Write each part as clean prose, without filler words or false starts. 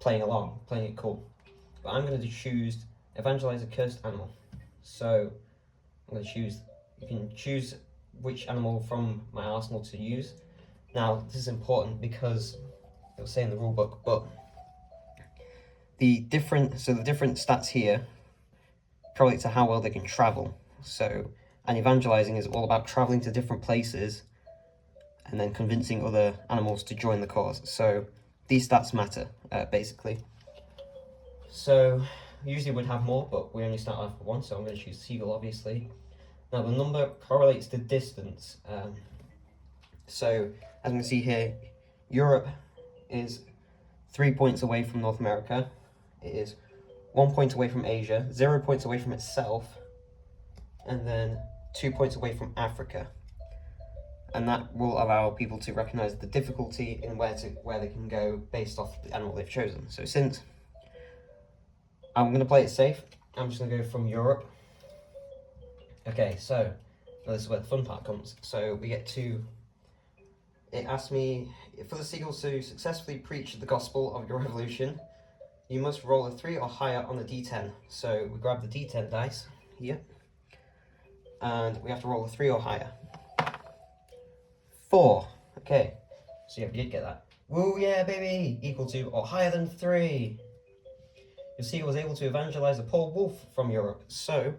playing along, playing it cool. But I'm going to choose evangelize a cursed animal. So I'm going to choose, you can choose which animal from my arsenal to use. Now, this is important because it'll say in the rulebook, but the different stats here correlate to how well they can travel. So, and evangelizing is all about traveling to different places and then convincing other animals to join the cause. So these stats matter, basically. So usually we'd have more, but we only start off with one, so I'm going to choose seagull, obviously. Now the number correlates to distance. So as we can see here, Europe is 3 points away from North America. It is 1 point away from Asia, 0 points away from itself, and then 2 points away from Africa. And that will allow people to recognize the difficulty in where they can go based off the animal they've chosen. So since I'm going to play it safe, I'm just going to go from Europe. Okay, so now this is where the fun part comes. So we get to, it asks me, for the seagulls to successfully preach the gospel of your revolution, you must roll a 3 or higher on the d10. So we grab the d10 dice here, and we have to roll a 3 or higher. 4. Okay, so yeah, we did get that. Woo, yeah, baby! Equal to or higher than 3. Your seagull was able to evangelize a poor wolf from Europe. So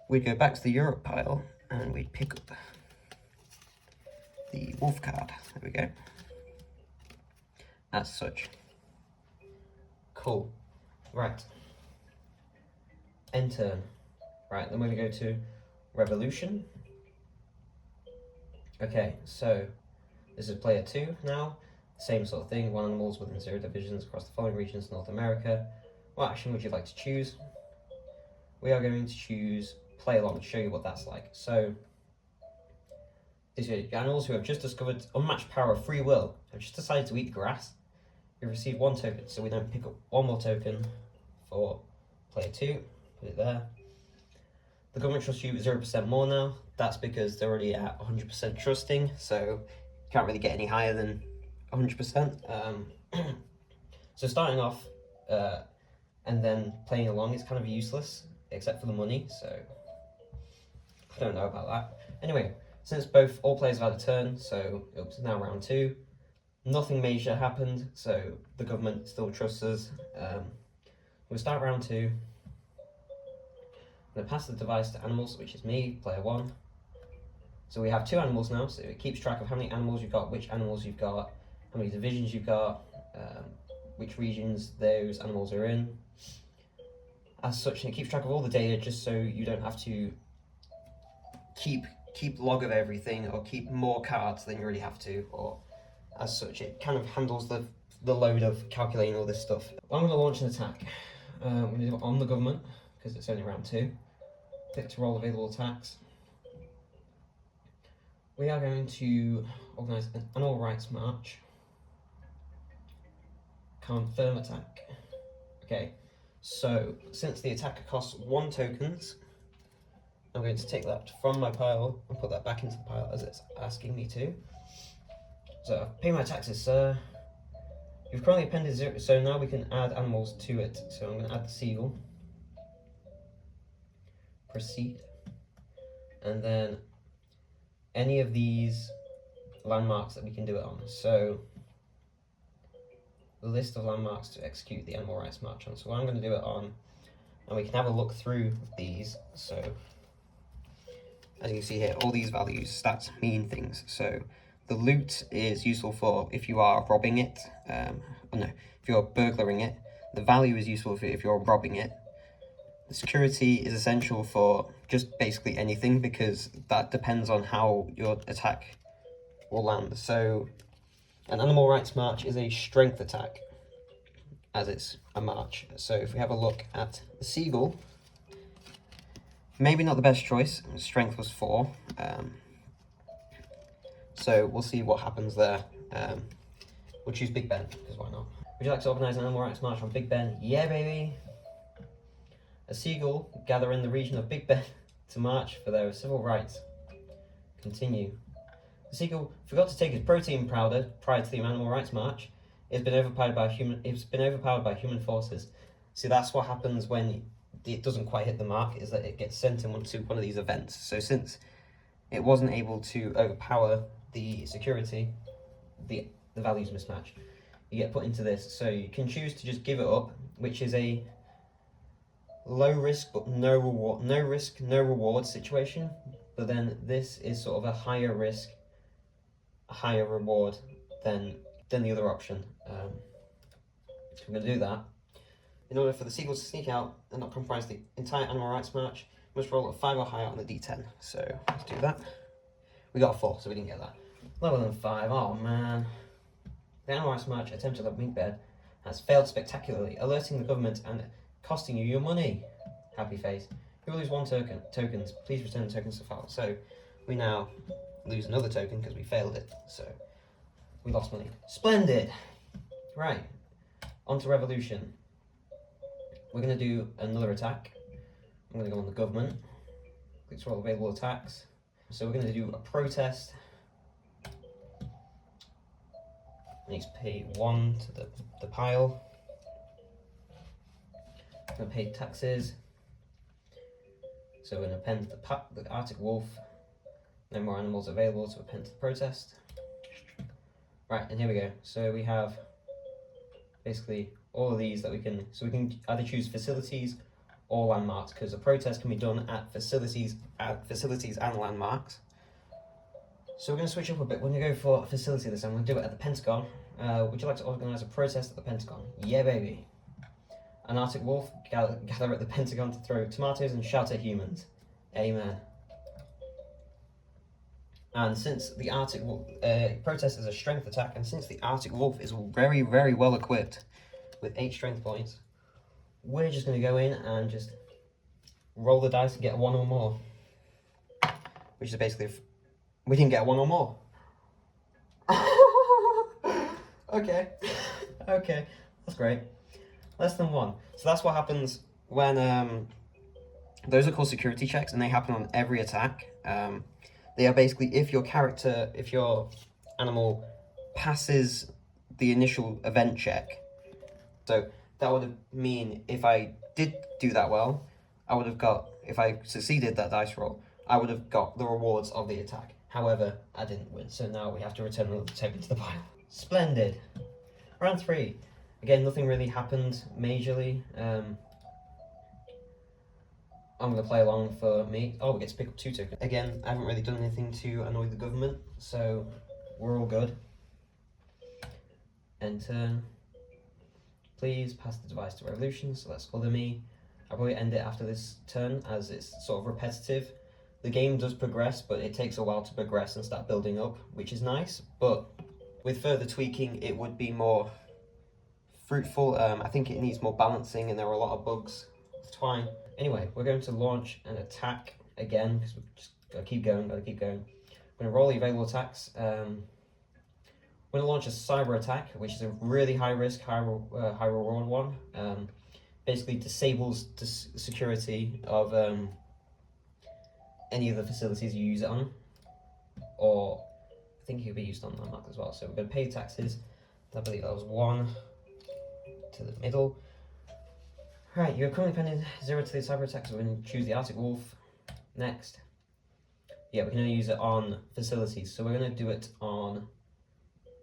we'd go back to the Europe pile and we'd pick up the wolf card. There we go. As such. Cool. Right. End turn. Right, then we're going to go to revolution. Okay, so this is player 2 now. Same sort of thing, 1 animals within 0 divisions across the following regions of North America. What action would you like to choose? We are going to choose play along to show you what that's like. So, these are animals who have just discovered unmatched power of free will, have just decided to eat grass. You receive 1 token, so we then pick up 1 more token for player 2, put it there. The government trusts you 0% more now. That's because they're already at 100% trusting, so you can't really get any higher than 100%. So starting off and then playing along is kind of useless, except for the money, so I don't know about that. Anyway, since all players have had a turn, so it's now round 2. Nothing major happened, so the government still trusts us. We'll start round 2. I'm going to pass the device to animals, which is me, player 1. So we have 2 animals now, so it keeps track of how many animals you've got, which animals you've got, how many divisions you've got, which regions those animals are in. As such, and it keeps track of all the data just so you don't have to keep log of everything or keep more cards than you already have to, or as such, it kind of handles the load of calculating all this stuff. I'm going to launch an attack. I'm going to do it on the government, because it's only round 2. Click to roll available attacks. We are going to organise an animal rights march. Confirm attack. Okay, so since the attacker costs 1 tokens, I'm going to take that from my pile and put that back into the pile as it's asking me to. So, pay my taxes, sir. You've currently appended 0, so now we can add animals to it. So I'm going to add the seagull. Proceed. And then any of these landmarks that we can do it on. So the list of landmarks to execute the animal rights march on. So I'm going to do it on, and we can have a look through these. So as you can see here, all these values, stats mean things. So the loot is useful for if you are robbing it, if you're burglaring it. The value is useful for if you're robbing it. The security is essential for just basically anything, because that depends on how your attack will land. So an animal rights march is a strength attack, as it's a march. So if we have a look at the seagull, maybe not the best choice. Strength was 4. So we'll see what happens there. We'll choose Big Ben, because why not? Would you like to organise an animal rights march on Big Ben? Yeah, baby! A seagull gather in the region of Big Ben to march for their civil rights. Continue. The seagull forgot to take his protein powder prior to the animal rights march. It's been overpowered by human forces. See, that's what happens when it doesn't quite hit the mark, is that it gets sent into one of these events. So since it wasn't able to overpower the security, the values mismatch. You get put into this. So you can choose to just give it up, which is a low risk but no reward situation. But then this is sort of a higher risk, a higher reward than the other option. So I'm going to do that. In order for the seagulls to sneak out and not compromise the entire animal rights march, we must roll a 5 or higher on the D10. So let's do that. We got a 4, so we didn't get that. Lower than 5, oh man. The animal rights march attempted on Mink Bed has failed spectacularly, alerting the government and costing you your money. Happy face. You will lose 1 token. Tokens. Please return the tokens to file. So we now lose another token because we failed it. So we lost money. Splendid. Right. On to revolution. We're going to do another attack. I'm going to go on the government. Click to all available attacks. So we're going to do a protest. I need to pay 1 to the pile. I'm going to pay taxes. So we're going to append the Arctic wolf. No more animals available to append to the protest. Right, and here we go. So we have basically all of these that we can either choose facilities or landmarks, because a protest can be done at facilities and landmarks. So we're going to switch up a bit. We're going to go for a facility this time. We're going to do it at the Pentagon. Would you like to organise a protest at the Pentagon? Yeah, baby. An Arctic wolf gather at the Pentagon to throw tomatoes and shout at humans. Amen. And since the Arctic protest is a strength attack, and since the Arctic wolf is very, very well equipped with 8 strength points, we're just going to go in and just roll the dice and get 1 or more. Which is basically, we didn't get 1 or more. Okay, okay, that's great. Less than 1. So that's what happens when, those are called security checks, and they happen on every attack. They are basically if your animal passes the initial event check. So that would mean if I did do that well, I would have got, if I succeeded that dice roll, I would have got the rewards of the attack. However, I didn't win, so now we have to return another token to the pile. Splendid. Round 3. Again, nothing really happened majorly. I'm going to play along for me. Oh, we get to pick up 2 tokens. Again, I haven't really done anything to annoy the government, so we're all good. Enter. Please pass the device to revolution, so that's other me. I'll probably end it after this turn, as it's sort of repetitive. The game does progress, but it takes a while to progress and start building up, which is nice, but with further tweaking, it would be more fruitful. I think it needs more balancing, and there are a lot of bugs. It's fine. Anyway, we're going to launch an attack again, because we just gotta keep going. We're going to roll the available attacks. We're going to launch a cyber attack, which is a really high risk, high reward one. Basically disables the security of any of the facilities you use it on, or I think it could be used on landmark as well. So we're going to pay taxes. I believe that was 1 to the middle. Right, you're currently pending 0 to the cyber attack, so we're going to choose the Arctic wolf next. Yeah, we can only use it on facilities, so we're going to do it on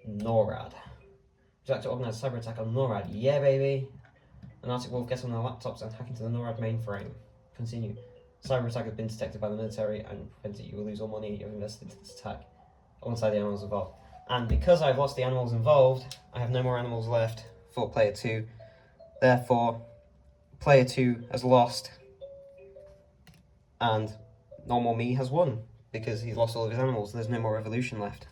NORAD. Would you like to organise a cyber attack on NORAD? Yeah, baby. An Arctic wolf gets on their laptops and hack into the NORAD mainframe. Continue. Cyber attack has been detected by the military and prevented. You will lose all money you have invested into this attack alongside the animals involved. And because I've lost the animals involved, I have no more animals left for player 2. Therefore, player 2 has lost, and normal me has won because he's lost all of his animals. There's no more revolution left.